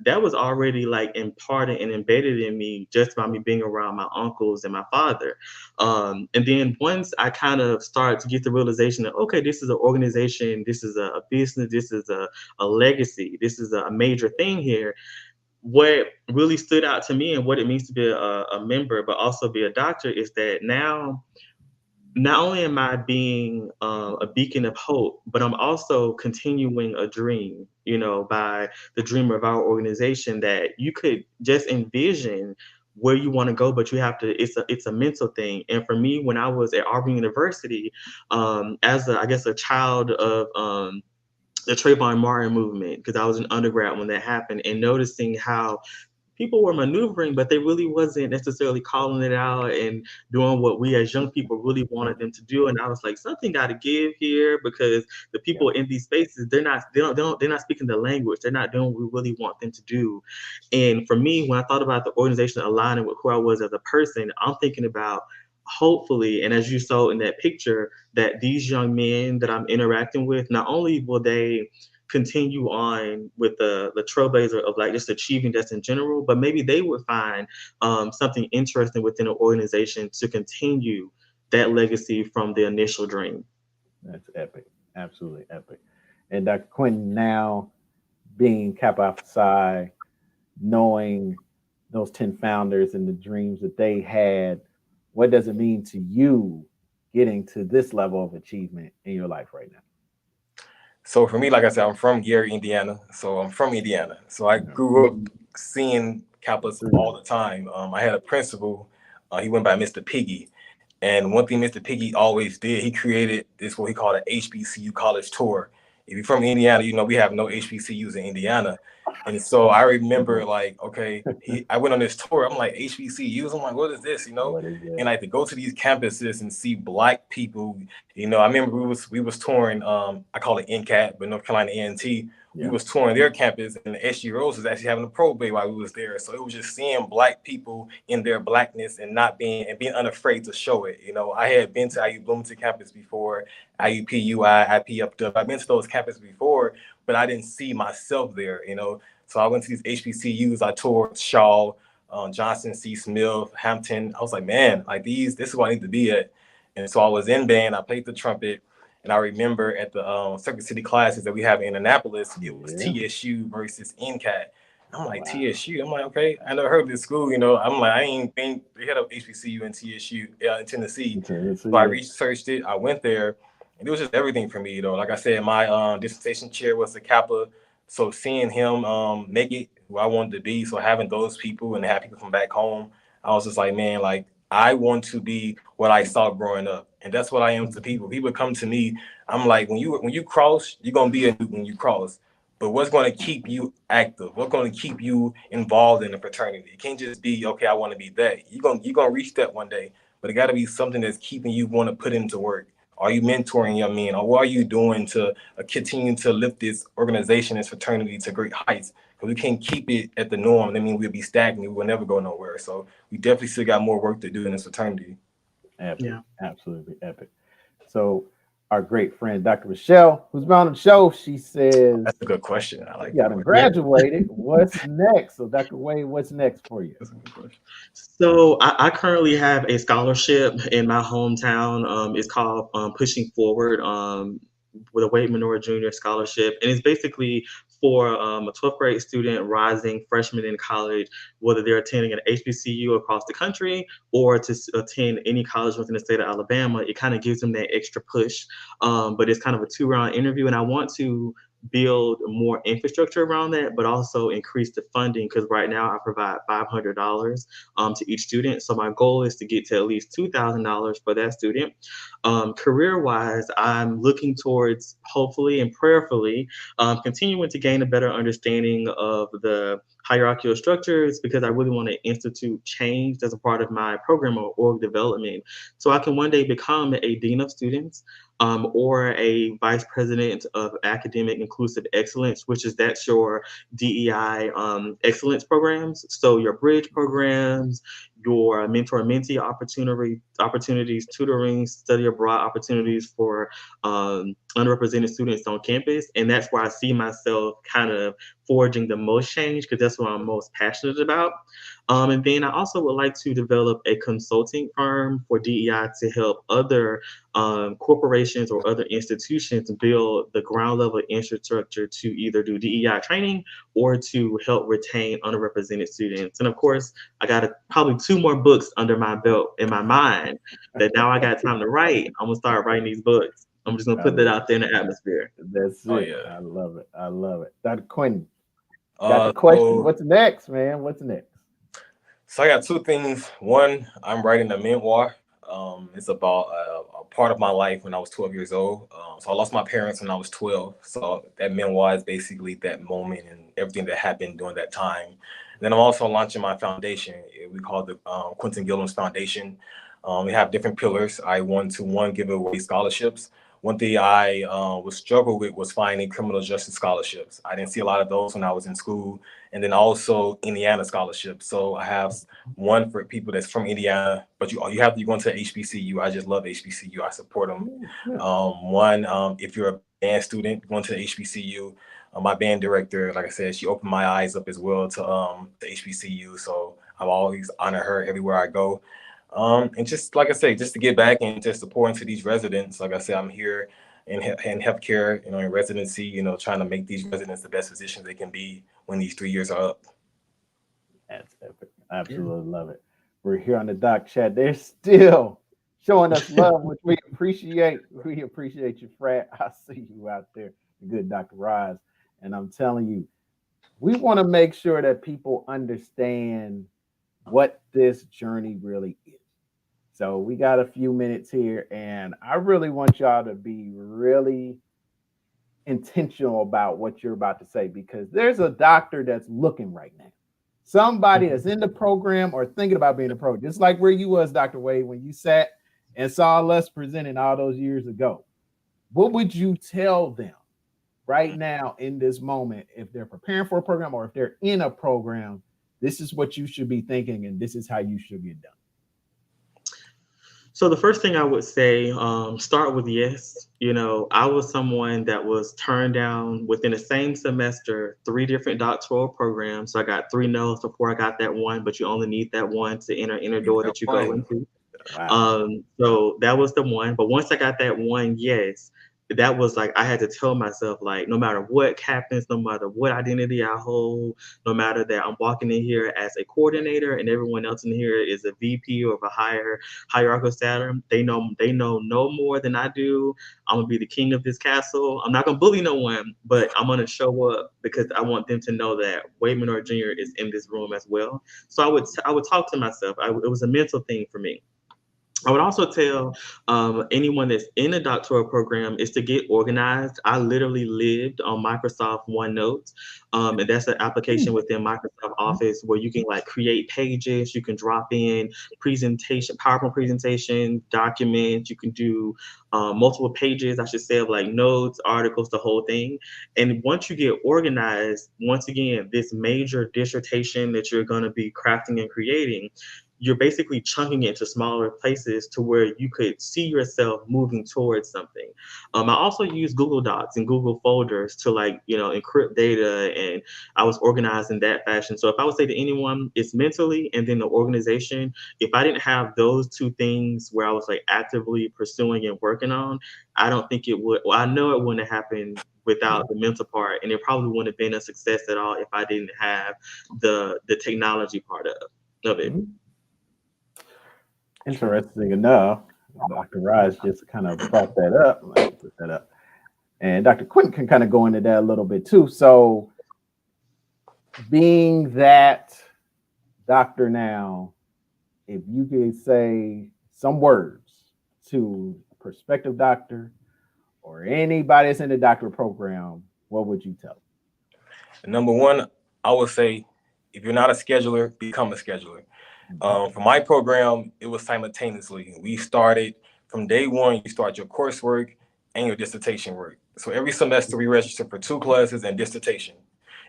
that was already like imparted and embedded in me just by me being around my uncles and my father. And then once I kind of started to get the realization that, okay, this is an organization, this is a business, this is a legacy, this is a major thing here. What really stood out to me and what it means to be a member, but also be a doctor, is that now not only am I being a beacon of hope, but I'm also continuing a dream, you know, by the dreamer of our organization, that you could just envision where you want to go, but you have to, it's a mental thing. And for me, when I was at Auburn University, as a, I guess, a child of the Trayvon Martin movement, because I was an undergrad when that happened, and noticing how people were maneuvering, but they really wasn't necessarily calling it out and doing what we as young people really wanted them to do. And I was like, something got to give here, because the Yeah. people in these spaces, they're not speaking the language. They're not doing what we really want them to do. And for me, when I thought about the organization aligning with who I was as a person, I'm thinking about, hopefully, and as you saw in that picture, that these young men that I'm interacting with, not only will they continue on with the trailblazer of like just achieving just in general, but maybe they would find something interesting within an organization to continue that legacy from the initial dream. That's epic. Absolutely epic. And Dr. Quentin, now being Kappa Alpha Psi, knowing those 10 founders and the dreams that they had, what does it mean to you getting to this level of achievement in your life right now? So for me, like I said, I'm from Gary, Indiana. So I'm from Indiana. So I Yeah. grew up seeing Kappas all the time. I had a principal. He went by Mr. Piggy. And one thing Mr. Piggy always did, he created this what he called an HBCU college tour. If you're from Indiana, you know we have no HBCUs in Indiana. And so I remember like, okay, I went on this tour. I'm like, HBCUs. I'm like, what is this? You know? What is And it? like to go to these campuses and see black people. You know, I remember we was touring. I call it NCAT, but North Carolina A&T. We Yeah. was touring their campus, and the SG Rose was actually having a probate while we was there. So it was just seeing black people in their blackness and not being unafraid to show it. You know, I had been to IU Bloomington campus before, IUPUI, IPFW. I've been to those campuses before, but I didn't see myself there. You know, so I went to these HBCUs. I toured Shaw, Johnson, C. Smith, Hampton. I was like, man, like this is where I need to be at. And so I was in band. I played the trumpet. And I remember at the Circuit City classes that we have in Annapolis, it was Yeah. TSU versus NCAT. I'm like, Wow. TSU. I'm like, okay, I never heard of this school. You know, I'm like, I ain't think they had a HBCU and TSU in Tennessee. Tennessee, So I yeah. researched it. I went there, and it was just everything for me. You know, like I said, my dissertation chair was a Kappa. So seeing him make it who I wanted to be, so having those people and have people from back home, I was just like, man, like I want to be what I saw growing up, and that's what I am to people. People come to me. I'm like, when you cross, you're gonna be a when you cross. But what's going to keep you active? What's going to keep you involved in the fraternity? It can't just be okay. I want to be that. You're gonna reach that one day, but it got to be something that's keeping you want to put into work. Are you mentoring young men, or what are you doing to continue to lift this organization, this fraternity to great heights? Because we can't keep it at the norm. I mean, we'll be stagnant. We'll never go nowhere. So we definitely still got more work to do in this fraternity. Epic. Yeah. Absolutely epic. So, our great friend, Dr. Michelle, who's been on the show, she says, That's a good question. I like you got that to question. Yeah. graduated. What's next? So, Dr. Wade, what's next for you? That's a good question. So I currently have a scholarship in my hometown. It's called Pushing Forward, with a Wade Manora Jr. scholarship, and it's basically for a 12th grade student, rising freshman in college, whether they're attending an HBCU across the country or to attend any college within the state of Alabama. It kind of gives them that extra push, but it's kind of a 2-round interview, and I want to build more infrastructure around that, but also increase the funding, because right now I provide $500 to each student. So my goal is to get to at least $2,000 for that student. Career-wise, I'm looking towards, hopefully and prayerfully, continuing to gain a better understanding of the hierarchical structures, because I really want to institute change as a part of my program or org development, so I can one day become a dean of students, or a vice president of academic inclusive excellence, which is that's your DEI excellence programs. So your bridge programs, your mentor mentee opportunities, tutoring, study abroad opportunities for underrepresented students on campus. And that's where I see myself kind of forging the most change, because that's what I'm most passionate about. And then I also would like to develop a consulting firm for DEI to help other corporations or other institutions build the ground level infrastructure to either do DEI training or to help retain underrepresented students. And of course, I got probably 2 more books under my belt in my mind that now I got time to write. I'm gonna start writing these books. I'm just gonna I put that love out there in the atmosphere. That's Oh it. yeah. I love it. I love it. Dr. Quentin, got the question. So What's next, man? What's next? So I got 2 things. One, I'm writing a memoir. It's about a part of my life when I was 12 years old. So I lost my parents when I was 12. So that memoir is basically that moment and everything that happened during that time. Then I'm also launching my foundation. We call it the Quentin Gillum's Foundation. We have different pillars. I want to, one, give away scholarships. One thing I was struggle with was finding criminal justice scholarships. I didn't see a lot of those when I was in school, and then also Indiana scholarships. So I have one for people that's from Indiana, but you have to go into HBCU. I just love HBCU. I support them. One, if you're a band student going to the HBCU, my band director, like I said, she opened my eyes up as well to the HBCU. So I've always honor her everywhere I go. And just like I say, just to get back and just support into these residents. Like I said, I'm here in healthcare, in residency, trying to make these residents the best physicians they can be when these 3 years are up. That's epic. I absolutely love it. We're here on the Doc Chat. They're still showing us love, which we appreciate. We appreciate you, Frat. I see you out there, the good Dr. Rise. And I'm telling you, we want to make sure that people understand what this journey really is. So we got a few minutes here, and I really want y'all to be really intentional about what you're about to say, because there's a doctor that's looking right now. Somebody that's in the program or thinking about being a pro, just like where you was, Dr. Wade, when you sat and saw us presenting all those years ago. What would you tell them right now in this moment if they're preparing for a program or if they're in a program? This is what you should be thinking, and this is how you should get done. So the first thing I would say, start with yes. I was someone that was turned down within the same semester, 3 different doctoral programs. So I got 3 no's before I got that one, but you only need that one to enter inner door that you go into. Wow. So that was the one. But once I got that one yes, that was like I had to tell myself, like, no matter what happens, no matter what identity I hold, no matter that I'm walking in here as a coordinator and everyone else in here is a VP or of a higher hierarchical status, they know no more than I do. I'm gonna be the king of this castle. I'm not gonna bully no one, but I'm gonna show up because I want them to know that Wade Manora Jr. is in this room as well. So I would talk to myself. It was a mental thing for me. I would also tell anyone that's in a doctoral program is to get organized. I literally lived on Microsoft OneNote, and that's an application within Microsoft Office where you can like create pages, you can drop in presentation, PowerPoint presentation, documents, you can do multiple pages, I should say, of like notes, articles, the whole thing. And once you get organized, once again, this major dissertation that you're going to be crafting and creating, you're basically chunking it into smaller places to where you could see yourself moving towards something. I also use Google Docs and Google folders to encrypt data, and I was organized in that fashion. So if I would say to anyone, it's mentally and then the organization. If I didn't have those 2 things where I was like actively pursuing and working on, I don't think it would. Well, I know it wouldn't have happened without the mental part, and it probably wouldn't have been a success at all if I didn't have the technology part of it. Interesting enough, Dr. Raj just kind of brought that up. Let me put that up. And Dr. Quentin can kind of go into that a little bit too. So, being that doctor now, if you could say some words to a prospective doctor or anybody that's in the doctor program, what would you tell them? Number one, I would say, if you're not a scheduler, become a scheduler. For my program, it was simultaneously. We started from day one, you start your coursework and your dissertation work. So every semester we register for 2 classes and dissertation.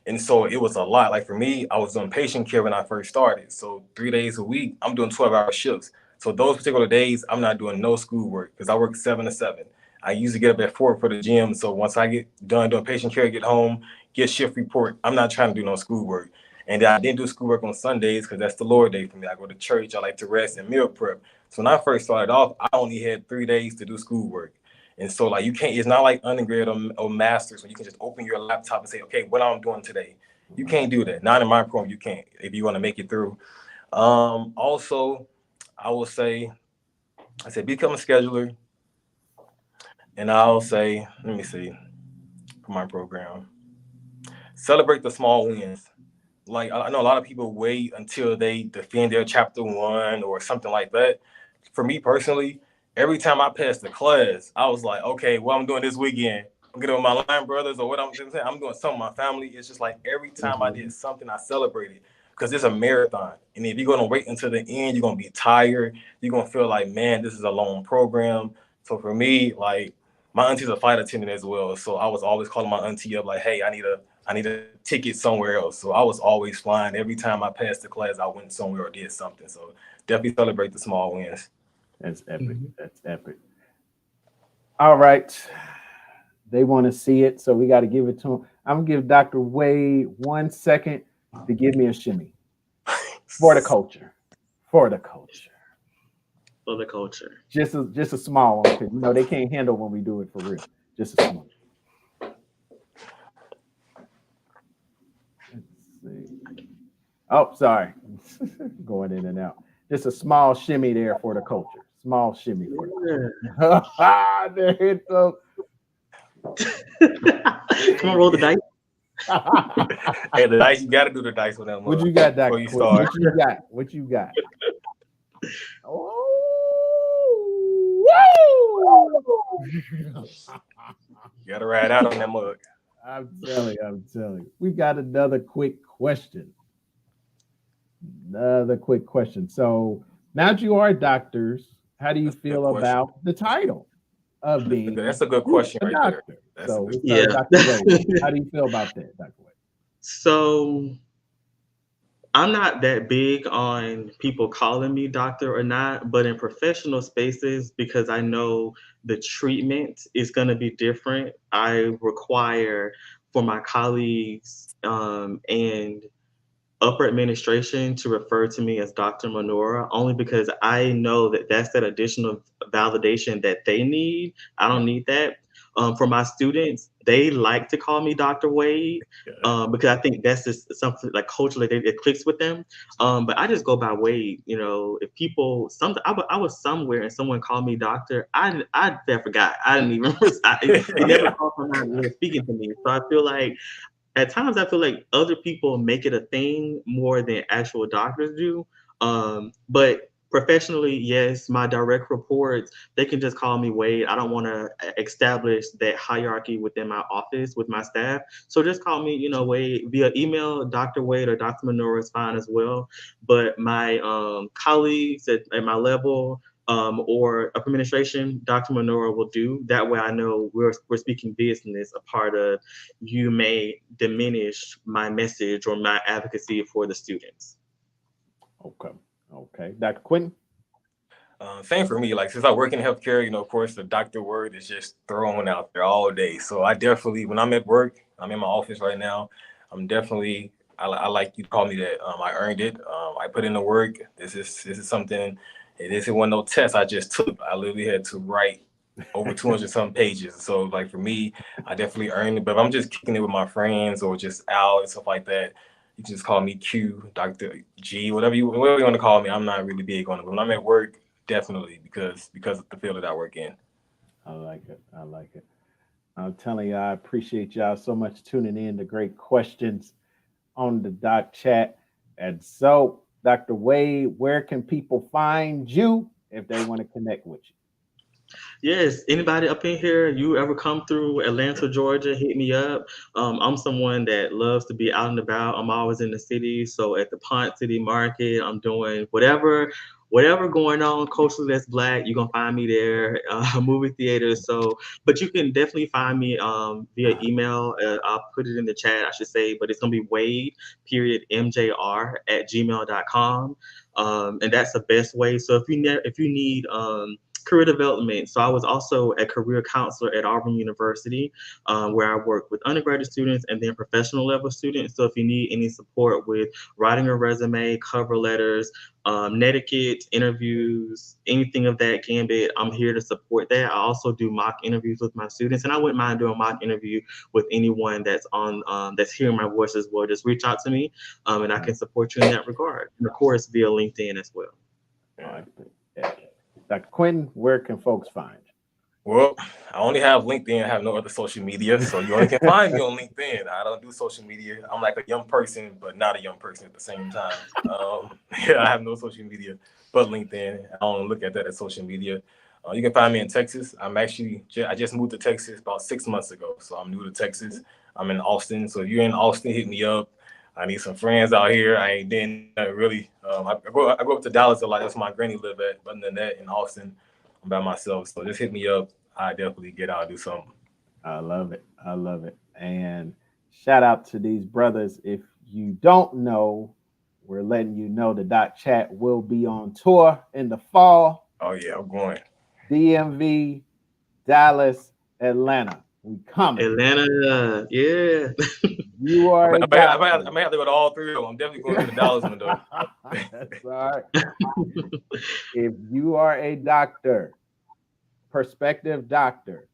And so it was a lot. Like for me, I was doing patient care when I first started. So 3 days a week, I'm doing 12-hour shifts. So those particular days, I'm not doing no schoolwork because I work 7 to 7. I usually get up at 4 for the gym. So once I get done doing patient care, get home, get shift report, I'm not trying to do no schoolwork. And I didn't do schoolwork on Sundays because that's the Lord day for me. I go to church, I like to rest and meal prep. So when I first started off, I only had 3 days to do schoolwork. And so like you can't, it's not like undergrad or masters where you can just open your laptop and say, okay, what I'm doing today. You can't do that. Not in my program, you can't if you want to make it through. Also, I will say, I said become a scheduler. And I'll say, let me see, for my program, celebrate the small wins. Like I know a lot of people wait until they defend their chapter 1 or something like that. For me personally, every time I passed the class, I was like, okay, what I'm doing this weekend, I'm getting with my line brothers or what I'm doing. I'm doing something with my family. It's just like every time I did something, I celebrated because it's a marathon. And if you're going to wait until the end, you're going to be tired. You're going to feel like, man, this is a long program. So for me, like my auntie's a flight attendant as well. So I was always calling my auntie up like, hey, I need a ticket somewhere else. So I was always flying. Every time I passed the class, I went somewhere or did something. So definitely celebrate the small wins. That's epic. That's epic. All right. They want to see it, so we got to give it to them. I'm going to give Dr. Wade 1 second to give me a shimmy for the culture. For the culture. For the culture. Just a small one because, you know, they can't handle when we do it for real. Just a small. Let's see. Oh, sorry. Going in and out. Just a small shimmy there for the culture. Small shimmy for the culture. There it goes. Come on, roll the dice. Hey, the dice, you got to do the dice with them. What you got, Dr. Before you start. What you got? What you got? Oh, You got to ride out on that mug. I'm telling you. We got another quick question. So now that you are doctors, how do you feel about the title of being? That's a good question right doctor? there. So yeah. Dr. Wade, how do you feel about that, Dr. Wade? So I'm not that big on people calling me doctor or not, but in professional spaces, because I know the treatment is going to be different, I require for my colleagues and upper administration to refer to me as Dr. Manora, only because I know that that's that additional validation that they need. I don't need that. For my students, they like to call me Dr. Wade because I think that's just something like culturally it clicks with them. But I just go by Wade. You know, if people, I was somewhere and someone called me doctor, I forgot. I didn't even it never crossed my mind when they were speaking to me. So I feel like at times I feel like other people make it a thing more than actual doctors do. But professionally, yes, my direct reports, they can just call me Wade. I don't want to establish that hierarchy within my office with my staff. So just call me, you know, Wade via email. Dr. Wade or Dr. Manora is fine as well. But my colleagues at my level, or upper administration, Dr. Manora will do. That way I know we're speaking business. A part of you may diminish my message or my advocacy for the students. Okay. Dr. Quentin? Same for me. Like since I work in healthcare, you know, of course, the doctor word is just thrown out there all day. So I definitely, when I'm at work, I'm in my office right now. I'm definitely, I like you to call me that. I earned it. I put in the work. This is something. This wasn't no test I just took. I literally had to write over 200 some pages. So like for me, I definitely earned it. But if I'm just kicking it with my friends or just out and stuff like that, you can just call me Q, Dr. G, whatever you want to call me. I'm not really big on it. But when I'm at work, definitely because of the field that I work in. I like it. I'm telling you, I appreciate y'all so much tuning in. The great questions on the doc chat. And so, Dr. Wade, where can people find you if they want to connect with you? Yes, anybody up in here, you ever come through Atlanta, Georgia, hit me up. I'm someone that loves to be out and about. I'm always in the city. So at the Pont City Market, I'm doing whatever going on culturally that's black, you're gonna find me there. Movie theaters. So, but you can definitely find me via email. I'll put it in the chat, I should say, but it's gonna be Wade period MJR at gmail.com. And that's the best way. So if you need career development. So I was also a career counselor at Auburn University, where I work with undergraduate students and then professional level students. So if you need any support with writing a resume, cover letters, netiquette, interviews, anything of that gambit, I'm here to support that. I also do mock interviews with my students, and I wouldn't mind doing a mock interview with anyone that's on that's hearing my voice as well. Just reach out to me, and I can support you in that regard. And of course, via LinkedIn as well. All right. Yeah. Dr. Quentin, where can folks find you? Well, I only have LinkedIn. I have no other social media, so you only can find me on LinkedIn. I don't do social media. I'm like a young person, but not a young person at the same time. Yeah, I have no social media but LinkedIn. I don't look at that as social media. You can find me in Texas. I just moved to Texas about 6 months ago, so I'm new to Texas. I'm in Austin, so if you're in Austin, hit me up. I need some friends out here. I ain't doing really. I go up to Dallas a lot. That's where my granny live at. But other than that, in Austin, I'm by myself. So just hit me up. I definitely get out and do something. I love it. I love it. And shout out to these brothers. If you don't know, we're letting you know the Dot Chat will be on tour in the fall. Oh yeah, I'm going. DMV, Dallas, Atlanta. We coming. Atlanta, yeah. You are a I may have to go to all three of them. I'm definitely going to the Dallas one though. That's all right. If you are a doctor, prospective doctor,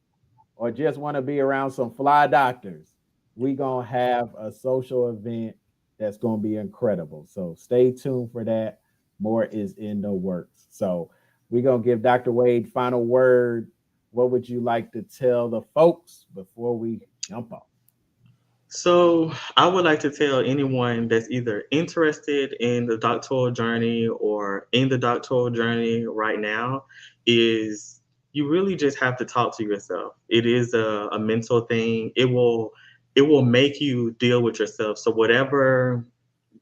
or just want to be around some fly doctors, we gonna have a social event that's gonna be incredible. So stay tuned for that. More is in the works. So we're gonna give Dr. Wade final word. What would you like to tell the folks before we jump off? So I would like to tell anyone that's either interested in the doctoral journey or in the doctoral journey right now is you really just have to talk to yourself. It is a mental thing. It will make you deal with yourself. So whatever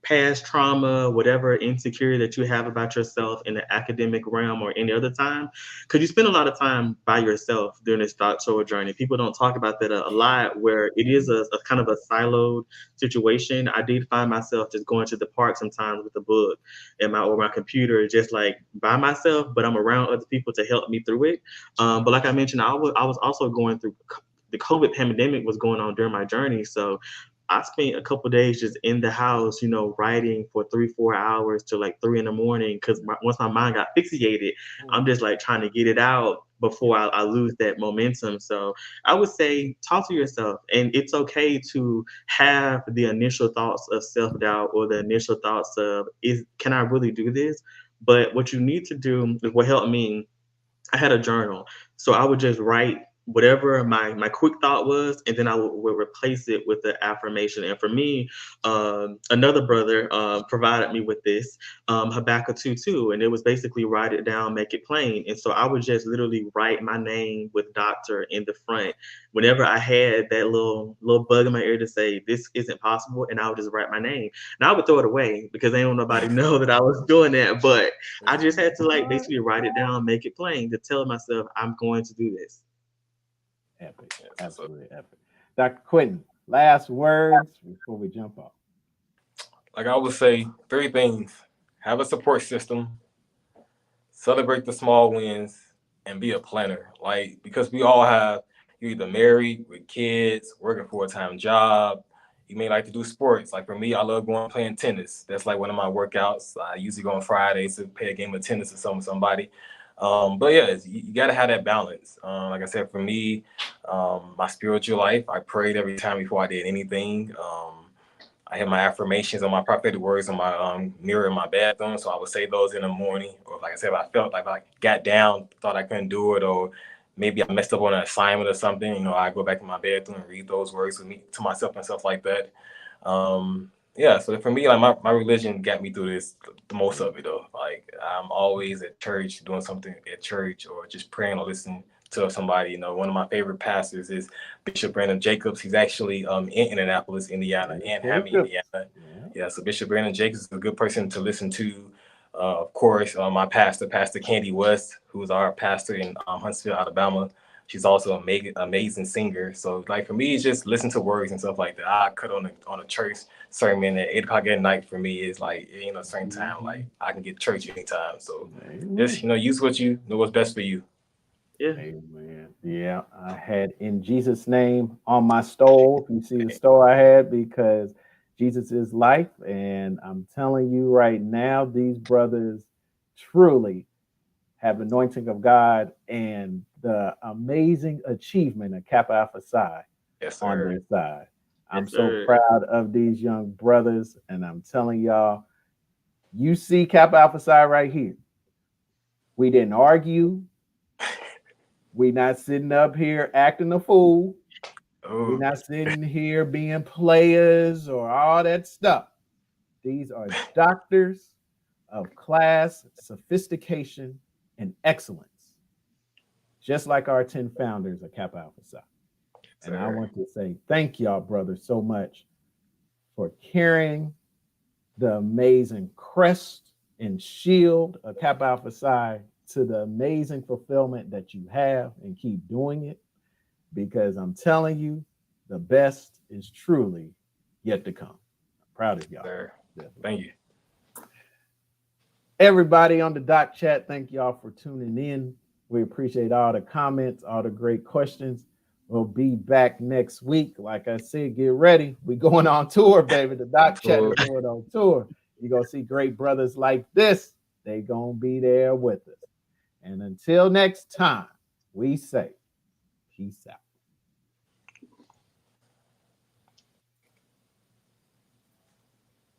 past trauma, whatever insecurity that you have about yourself in the academic realm or any other time, because you spend a lot of time by yourself during this doctoral journey. People don't talk about that a lot, where it is a kind of a siloed situation. I did find myself just going to the park sometimes with a book and my computer, just like by myself, but I'm around other people to help me through it. But like I mentioned, I was also going through the COVID pandemic was going on during my journey. So I spent a couple days just in the house, writing for 3, 4 hours to like 3 in the morning. Because once my mind got fixated, I'm just like trying to get it out before I lose that momentum. So I would say talk to yourself, and it's okay to have the initial thoughts of self doubt or the initial thoughts of is can I really do this? But what you need to do is what helped me. I had a journal. So I would just write whatever my quick thought was, and then I would replace it with the affirmation. And for me, another brother provided me with this, Habakkuk 2:2, and it was basically write it down, make it plain. And so I would just literally write my name with doctor in the front whenever I had that little bug in my ear to say this isn't possible, and I would just write my name. And I would throw it away because ain't nobody know that I was doing that. But I just had to like basically write it down, make it plain, to tell myself I'm going to do this. Epic, absolutely epic. Dr. Quentin, last words before we jump off. Like I would say, three things: have a support system, celebrate the small wins, and be a planner. Like because we all have you're either married with kids, working for a time job. You may like to do sports. Like for me, I love going playing tennis. That's like one of my workouts. I usually go on Fridays to play a game of tennis or somebody. But yeah, you got to have that balance. Like I said, for me, my spiritual life, I prayed every time before I did anything. I had my affirmations on my prophetic words on my mirror in my bathroom. So I would say those in the morning. Or like I said, if I felt like I got down, thought I couldn't do it, or maybe I messed up on an assignment or something, you know, I go back in my bedroom and read those words to myself and stuff like that. Yeah, so for me, like my religion got me through this the most of it though. Like I'm always at church doing something at church or just praying or listening to somebody. You know, one of my favorite pastors is Bishop Brandon Jacobs. He's actually in Indianapolis, Indiana, and Hammond, Indiana. Yeah, so Bishop Brandon Jacobs is a good person to listen to. Of course, my pastor, Pastor Candy West, who's our pastor in Huntsville, Alabama. She's also an amazing singer. So, like for me, it's just listen to words and stuff like that. I cut on a church sermon at 8 o'clock at night. For me, is like certain time. Like I can get church anytime. So, just use what you know what's best for you. Yeah. Amen. Yeah, I had In Jesus' Name on my stove. You see the stove I had because Jesus is life. And I'm telling you right now, these brothers truly have anointing of God and the amazing achievement of Kappa Alpha Psi on their side. I'm so proud of these young brothers. And I'm telling y'all, you see Kappa Alpha Psi right here. We didn't argue. We not sitting up here acting a fool. We're not sitting here being players or all that stuff. These are doctors of class, sophistication, and excellence, just like our 10 founders of Kappa Alpha Psi. And I want to say thank y'all, brothers, so much for carrying the amazing crest and shield of Kappa Alpha Psi to the amazing fulfillment that you have, and keep doing it, because I'm telling you, the best is truly yet to come. I'm proud of y'all. Thank you. Everybody on the doc chat, thank y'all for tuning in. We appreciate all the comments, all the great questions. We'll be back next week. Like I said, get ready. We going on tour, baby. The doc chat is going on tour. You're going to see great brothers like this. They going to be there with us. And until next time, we say peace out.